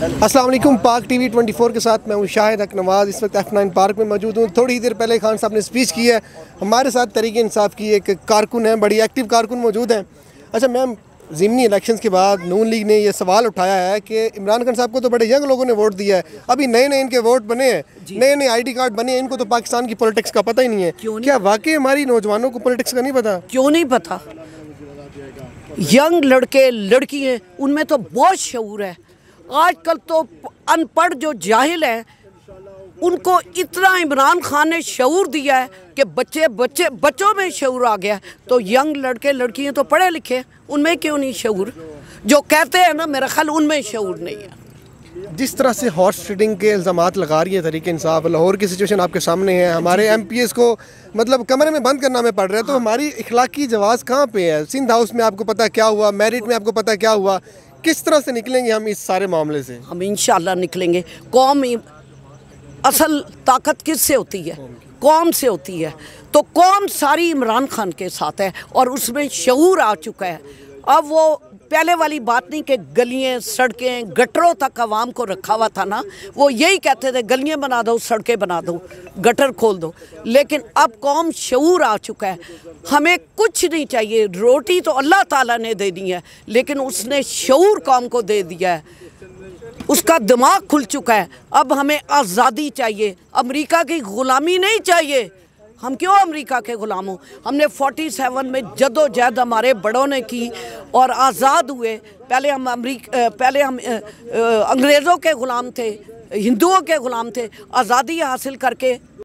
अस्सलाम वालेकुम। पाक टीवी 24 के साथ मैं हूँ शाहिद हक नवाज़। इस वक्त F9 पार्क में मौजूद हूँ। थोड़ी ही देर पहले खान साहब ने स्पीच की है। हमारे साथ तहरीक इंसाफ की एक कारकुन है, बड़ी एक्टिव कारकुन मौजूद हैं। अच्छा मैम, ज़िमनी इलेक्शंस के बाद नून लीग ने यह सवाल उठाया है कि इमरान खान साहब को तो बड़े यंग लोगों ने वोट दिया है, अभी नए नए इनके वोट बने हैं, नए नए ID कार्ड बने हैं, इनको तो पाकिस्तान की पॉलिटिक्स का पता ही नहीं है। क्या वाकई हमारी नौजवानों को पॉलिटिक्स का नहीं पता? क्यों नहीं पता? यंग लड़के लड़कियाँ उनमें तो बहुत शऊर है। आजकल तो अनपढ़ जो जाहिल हैं उनको इतना इमरान खान ने शऊर दिया है कि बच्चों में शऊर आ गया। तो यंग लड़के लड़कियाँ तो पढ़े लिखे, उनमें क्यों नहीं शऊर? जो कहते हैं ना, मेरा ख्याल उनमें शऊर नहीं है। जिस तरह से हॉर्स ट्रेडिंग के इल्ज़ामात लगा रही है तहरीक इंसाफ, लाहौर की सिचुएशन आपके सामने है, हमारे MPs को मतलब कमरे में बंद करना में पड़ रहा है, तो हमारी इखलाकी जवाज़ कहाँ पे है? सिंध हाउस में आपको पता क्या हुआ, मेरिट में आपको पता क्या हुआ, किस तरह से निकलेंगे हम इस सारे मामले से? हम इंशाल्लाह निकलेंगे। कौम असल ताकत किससे होती है? कौम से होती है। तो कौम सारी इमरान खान के साथ है और उसमें शऊर आ चुका है। अब वो पहले वाली बात नहीं कि गलियाँ सड़कें गटरों तक आवाम को रखा हुआ था ना, वो यही कहते थे गलियाँ बना दो, सड़कें बना दो, गटर खोल दो। लेकिन अब कौम शऊर आ चुका है। हमें कुछ नहीं चाहिए, रोटी तो अल्लाह ताला ने दे दी है, लेकिन उसने शऊर कौम को दे दिया है, उसका दिमाग खुल चुका है। अब हमें आज़ादी चाहिए, अमेरिका की ग़ुलामी नहीं चाहिए। हम क्यों अमेरिका के ग़ुलाम हो? हमने 47 में जद्दोजहद हमारे बड़ों ने की और आज़ाद हुए। पहले हम अंग्रेज़ों के ग़ुलाम थे, हिंदुओं के ग़ुलाम थे। आज़ादी हासिल करके